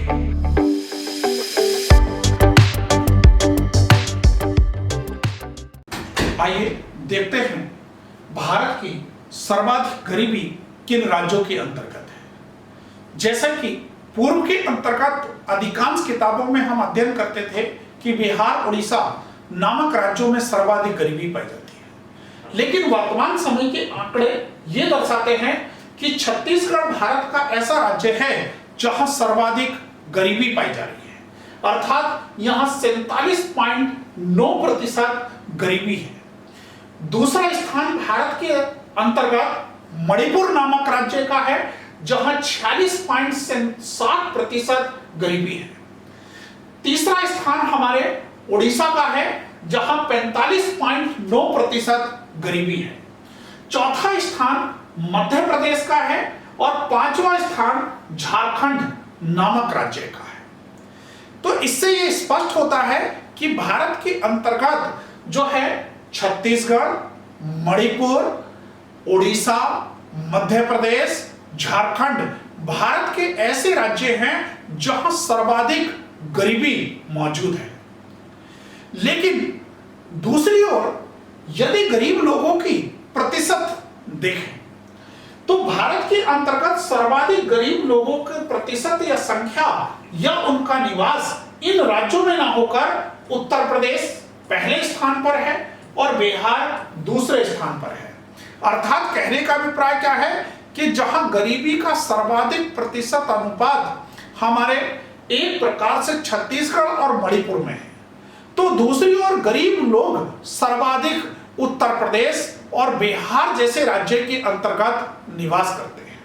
आइए देखते हैं भारत की सर्वाधिक गरीबी किन राज्यों के अंतर्गत है। जैसा कि पूर्व के अंतर्गत अधिकांश किताबों में हम अध्ययन करते थे कि बिहार, उड़ीसा नामक राज्यों में सर्वाधिक गरीबी पाई जाती है, लेकिन वर्तमान समय के आंकड़े ये दर्शाते हैं कि छत्तीसगढ़ भारत का ऐसा राज्य है जहां सर्वाधिक गरीबी पाई जा रही है, अर्थात यहां 47.9% गरीबी है। दूसरा स्थान भारत के अंतर्गत मणिपुर नामक राज्य का है जहां 46.7% गरीबी है। तीसरा स्थान हमारे उड़ीसा का है जहां 45.9% गरीबी है। चौथा स्थान मध्य प्रदेश का है और पांचवा स्थान झारखंड नामक राज्य का है। तो इससे यह स्पष्ट होता है कि भारत के अंतर्गत जो है छत्तीसगढ़, मणिपुर, उड़ीसा, मध्य प्रदेश, झारखंड भारत के ऐसे राज्य हैं जहां सर्वाधिक गरीबी मौजूद है। लेकिन दूसरी ओर यदि गरीब लोगों की प्रतिशत देखें तो भारत के अंतर्गत सर्वाधिक गरीब लोगों के प्रतिशत या संख्या या उनका निवास इन राज्यों में ना होकर उत्तर प्रदेश पहले स्थान पर है और बिहार दूसरे स्थान पर है। अर्थात कहने का अभिप्राय क्या है कि जहां गरीबी का सर्वाधिक प्रतिशत अनुपात हमारे एक प्रकार से छत्तीसगढ़ और मणिपुर में है, तो दूसरी ओर गरीब लोग सर्वाधिक उत्तर प्रदेश और बिहार जैसे राज्य के अंतर्गत निवास करते हैं।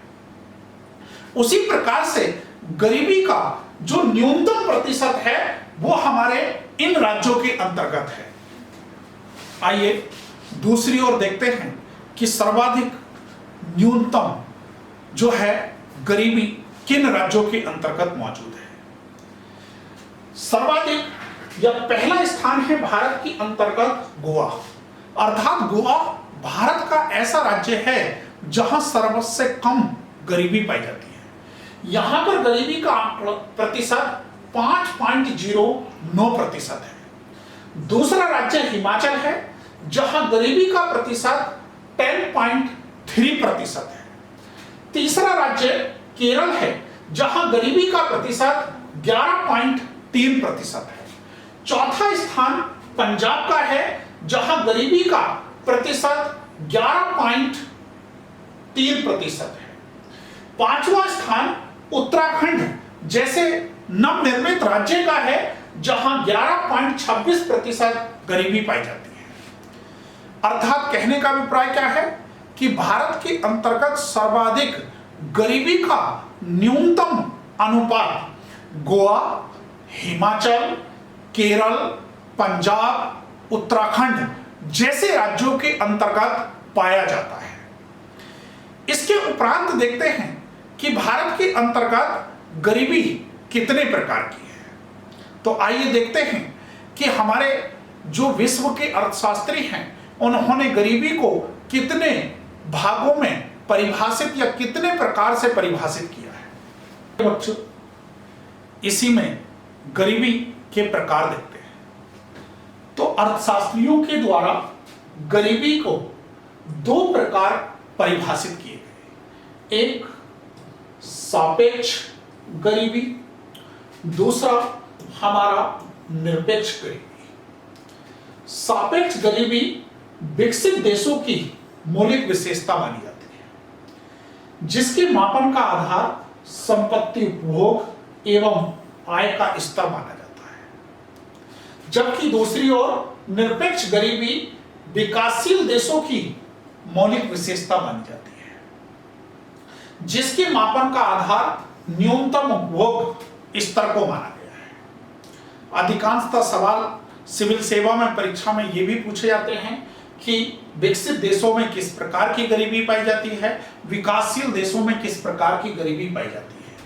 उसी प्रकार से गरीबी का जो न्यूनतम प्रतिशत है वो हमारे इन राज्यों के अंतर्गत है। आइए दूसरी ओर देखते हैं कि सर्वाधिक न्यूनतम जो है गरीबी किन राज्यों के अंतर्गत मौजूद है। सर्वाधिक या पहला स्थान है भारत की अंतर्गत गोवा, अर्थात गोवा भारत का ऐसा राज्य है जहां सबसे कम गरीबी पाई जाती है। यहां पर गरीबी का प्रतिशत 5.09% है। दूसरा राज्य हिमाचल है जहां गरीबी का प्रतिशत 10.3% है। तीसरा राज्य केरल है जहां गरीबी का प्रतिशत 11.3% है। चौथा स्थान पंजाब का है जहां गरीबी का प्रतिशत 11.3% है। पांचवा स्थान उत्तराखंड जैसे नवनिर्मित राज्य का है जहां 11.26% गरीबी पाई जाती है। अर्थात कहने का अभिप्राय क्या है कि भारत के अंतर्गत सर्वाधिक गरीबी का न्यूनतम अनुपात गोवा, हिमाचल, केरल, पंजाब, उत्तराखंड जैसे राज्यों के अंतर्गत पाया जाता है। इसके उपरांत देखते हैं कि भारत के अंतर्गत गरीबी कितने प्रकार की है। तो आइए देखते हैं कि हमारे जो विश्व के अर्थशास्त्री हैं उन्होंने गरीबी को कितने भागों में परिभाषित या कितने प्रकार से परिभाषित किया है। बच्चों, इसी में गरीबी के प्रकार देखते हैं। तो अर्थशास्त्रियों के द्वारा गरीबी को दो प्रकार परिभाषित किए गए, एक सापेक्ष गरीबी, दूसरा हमारा निरपेक्ष गरीबी। सापेक्ष गरीबी विकसित देशों की मौलिक विशेषता मानी जाती है, जिसके मापन का आधार संपत्ति उपभोग एवं आय का स्तर माना जाता है। जबकि दूसरी ओर निरपेक्ष गरीबी विकासशील देशों की मौलिक विशेषता मानी जाती है, जिसके मापन का आधार न्यूनतम उपभोग स्तर को माना गया है। अधिकांशतः सवाल सिविल सेवा में परीक्षा में ये भी पूछे जाते हैं कि विकसित देशों में किस प्रकार की गरीबी पाई जाती है, विकासशील देशों में किस प्रकार की गरीबी पाई जाती है,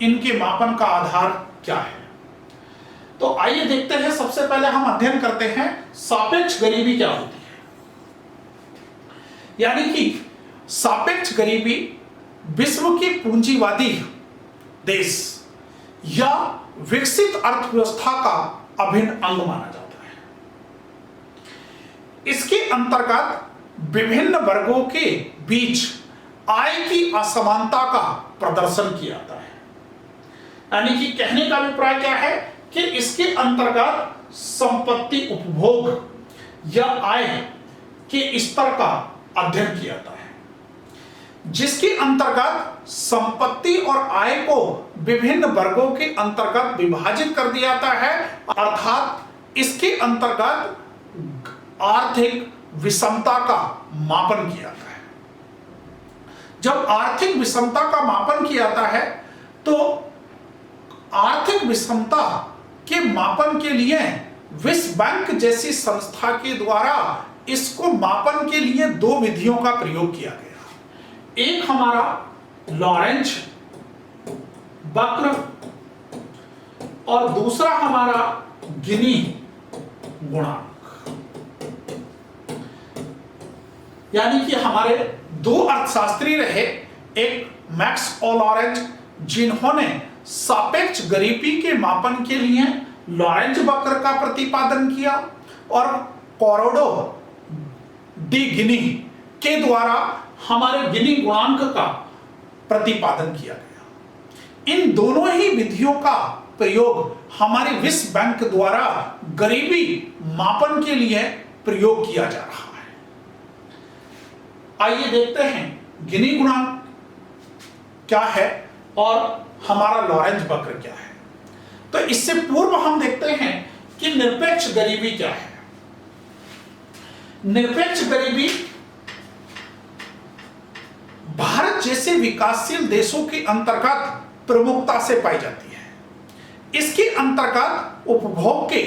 इनके मापन का आधार क्या है। तो आइए देखते हैं, सबसे पहले हम अध्ययन करते हैं सापेक्ष गरीबी क्या होती है। यानी कि सापेक्ष गरीबी विश्व के पूंजीवादी देश या विकसित अर्थव्यवस्था का अभिन्न अंग माना जाता है। इसके अंतर्गत विभिन्न वर्गों के बीच आय की असमानता का प्रदर्शन किया जाता है। यानी कि कहने का अभिप्राय क्या है कि इसके अंतर्गत संपत्ति, उपभोग या आय के स्तर का अध्ययन किया जाता है, जिसके अंतर्गत संपत्ति और आय को विभिन्न वर्गों के अंतर्गत विभाजित कर दिया जाता है। अर्थात इसके अंतर्गत आर्थिक विषमता का मापन किया जाता है। जब आर्थिक विषमता का मापन किया जाता है तो आर्थिक विषमता के मापन के लिए विश्व बैंक जैसी संस्था के द्वारा इसको मापन के लिए दो विधियों का प्रयोग किया गया। एक हमारा लॉरेंज वक्र और दूसरा हमारा गिनी गुणांक। यानी कि हमारे दो अर्थशास्त्री रहे, एक मैक्स और लॉरेंज, जिन्होंने सापेक्ष गरीबी के मापन के लिए लॉरेंज वक्र का प्रतिपादन किया, और कोरोडो डी गिनी के द्वारा हमारे गिनी गुणांक का प्रतिपादन किया गया। इन दोनों ही विधियों का प्रयोग हमारे विश्व बैंक द्वारा गरीबी मापन के लिए प्रयोग किया जा रहा है। आइए देखते हैं गिनी गुणांक क्या है और हमारा लॉरेंज वक्र क्या है। तो इससे पूर्व हम देखते हैं कि निरपेक्ष गरीबी क्या है। निरपेक्ष गरीबी भारत जैसे विकासशील देशों के अंतर्गत प्रमुखता से पाई जाती है। इसके अंतर्गत उपभोग के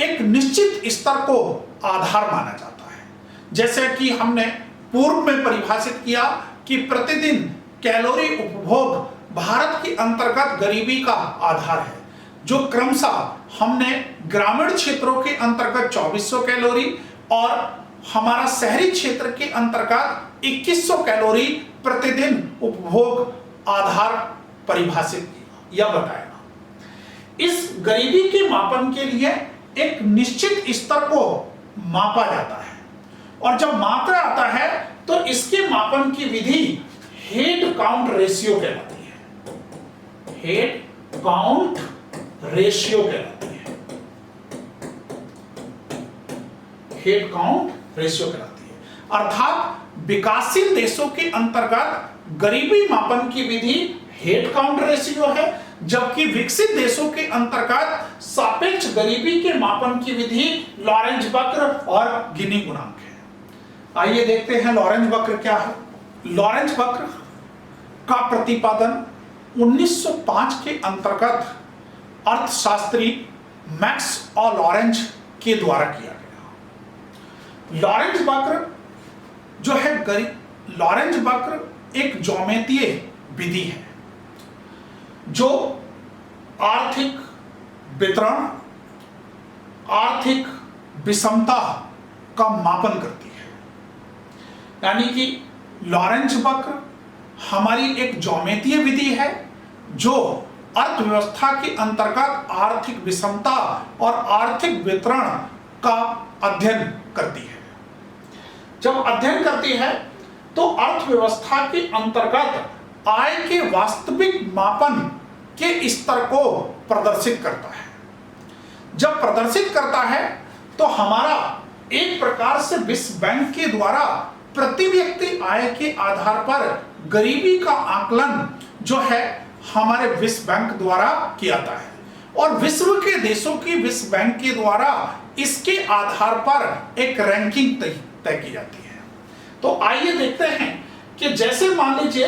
एक निश्चित स्तर को आधार माना जाता है। जैसे कि हमने पूर्व में परिभाषित किया कि प्रतिदिन कैलोरी उपभोग भारत के अंतर्गत गरीबी का आधार है, जो क्रमशः हमने ग्रामीण क्षेत्रों के अंतर्गत 2400 कैलोरी और हमारा शहरी क्षेत्र के अंतर्गत 2100 कैलोरी प्रतिदिन उपभोग आधार परिभाषित किया या बताया। इस गरीबी के मापन के लिए एक निश्चित स्तर को मापा जाता है, और जब मापा जाता है तो इसके मापन की विधि हेड काउंट रेशियो कहलाती है। हेड काउंट रेशियो कहलाती है। हेड काउंट रेशियो कहलाती है। अर्थात विकासशील देशों के अंतर्गत गरीबी मापन की विधि हेड काउंट रेशियो है, जबकि विकसित देशों के अंतर्गत सापेक्ष गरीबी के मापन की विधि लॉरेंज वक्र और गिनी गुणांक है। आइए देखते हैं लॉरेंज वक्र क्या है। लॉरेंज वक्र का प्रतिपादन 1905 के अंतर्गत अर्थशास्त्री मैक्स और लॉरेंज के द्वारा किया गया। लॉरेंज वक्र जो है लॉरेंज वक्र एक ज्यामितीय विधि है जो आर्थिक वितरण, आर्थिक विषमता का मापन करती है। यानी कि लॉरेंज वक्र हमारी एक ज्यामितीय विधि है जो अर्थव्यवस्था के अंतर्गत आर्थिक विषमता और आर्थिक वितरण का अध्ययन करती है। जब अध्ययन करती है तो अर्थव्यवस्था के अंतर्गत आय के वास्तविक मापन के स्तर को प्रदर्शित करता है। जब प्रदर्शित करता है तो हमारा एक प्रकार से विश्व बैंक के द्वारा प्रति व्यक्ति आय के आधार पर गरीबी का आकलन जो है हमारे विश्व बैंक द्वारा किया जाता है, और विश्व के देशों की विश्व बैंक के द्वारा इसके आधार पर एक रैंकिंग तय की जाती है। तो आइए देखते हैं कि जैसे मान लीजिए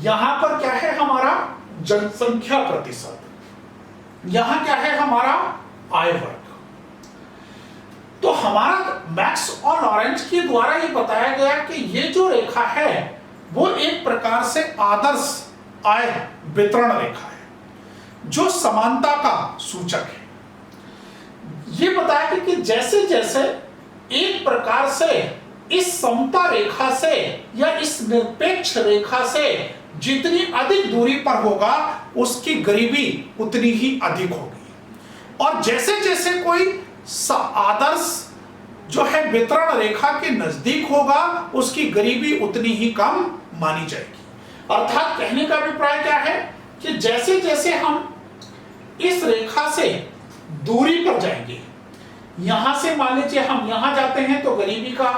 यहां पर क्या है हमारा जनसंख्या प्रतिशत, यहां क्या है हमारा आय वर्ग। तो हमारा मैक्स और लॉरेंज के द्वारा ये बताया गया कि ये जो रेखा है वो एक प्रकार से आदर्श आय वितरण रेखा है जो समानता का सूचक है। ये बताया कि जैसे जैसे एक प्रकार से इस समता रेखा से या इस निरपेक्ष रेखा से जितनी अधिक दूरी पर होगा उसकी गरीबी उतनी ही अधिक होगी। और जैसे जैसे कोई आदर्श जो है वितरण रेखा के नजदीक होगा, उसकी गरीबी उतनी ही कम मानी जाएगी। अर्थात कहने का अभिप्राय क्या है कि जैसे जैसे हम इस रेखा से दूरी पर जाएंगे, यहां से मान लीजिए हम यहां जाते हैं तो गरीबी का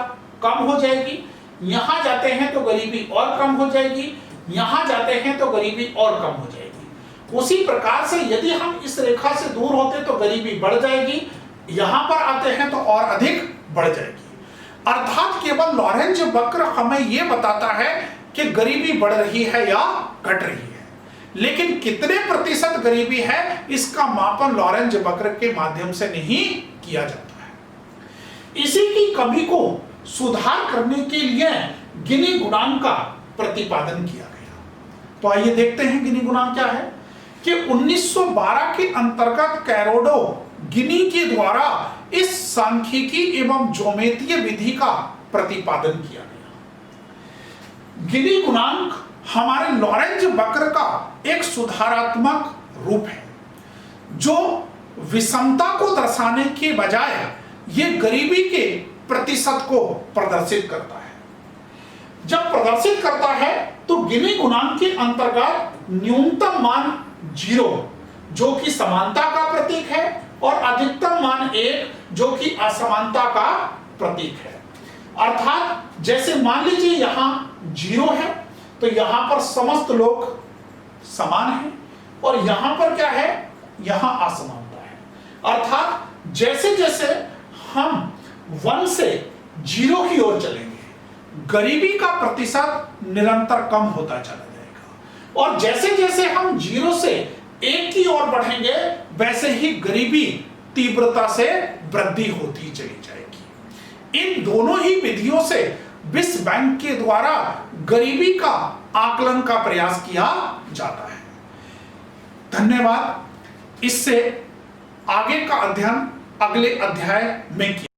कम हो जाएगी, यहां जाते हैं तो गरीबी और कम हो जाएगी, यहां जाते हैं तो गरीबी और कम हो जाएगी। उसी प्रकार से यदि हम इस रेखा से दूर होते तो गरीबी बढ़ जाएगी, यहां पर आते हैं तो और अधिक बढ़ जाएगी। अर्थात केवल लॉरेंज वक्र हमें यह बताता है कि गरीबी बढ़ रही है या घट रही है, लेकिन कितने प्रतिशत गरीबी है इसका मापन लॉरेंज वक्र के माध्यम से नहीं किया जाता है। इसी की कमी को सुधार करने के लिए गिनी गुणांक का प्रतिपादन किया गया। तो आइए देखते हैं गिनी गुणांक क्या है कि 1912 के अंतर्गत कैरोडो गिनी के द्वारा इस सांख्यिकी एवं ज्योमेत्रीय विधि का प्रतिपादन किया गया। गिनी गुणांक हमारे लॉरेंज वक्र का एक सुधारात्मक रूप है जो विषमता को दर्शाने के बजाय ये गरीबी के प्रतिशत को प्रदर्शित करता है। जब प्रदर्शित करता है तो गिनी गुणांक के अंतर्गत न्यूनतम मान 0 जो कि समानता का प्रतीक है और अधिकतम मान 1 जो कि असमानता का प्रतीक है। अर्थात जैसे मान लीजिए यहां 0 है तो यहां पर समस्त लोग समान हैं और यहां पर क्या है, यहां असमानता है। अर्थात जैसे जैसे हम 1 से 0 की ओर चलेंगे, गरीबी का प्रतिशत निरंतर कम होता चला जाएगा और जैसे जैसे हम 0 से 1 की ओर बढ़ेंगे वैसे ही गरीबी तीव्रता से वृद्धि होती चली जाएगी। इन दोनों ही विधियों से विश्व बैंक के द्वारा गरीबी का आकलन का प्रयास किया जाता है। धन्यवाद। इससे आगे का अध्ययन अगले अध्याय में किया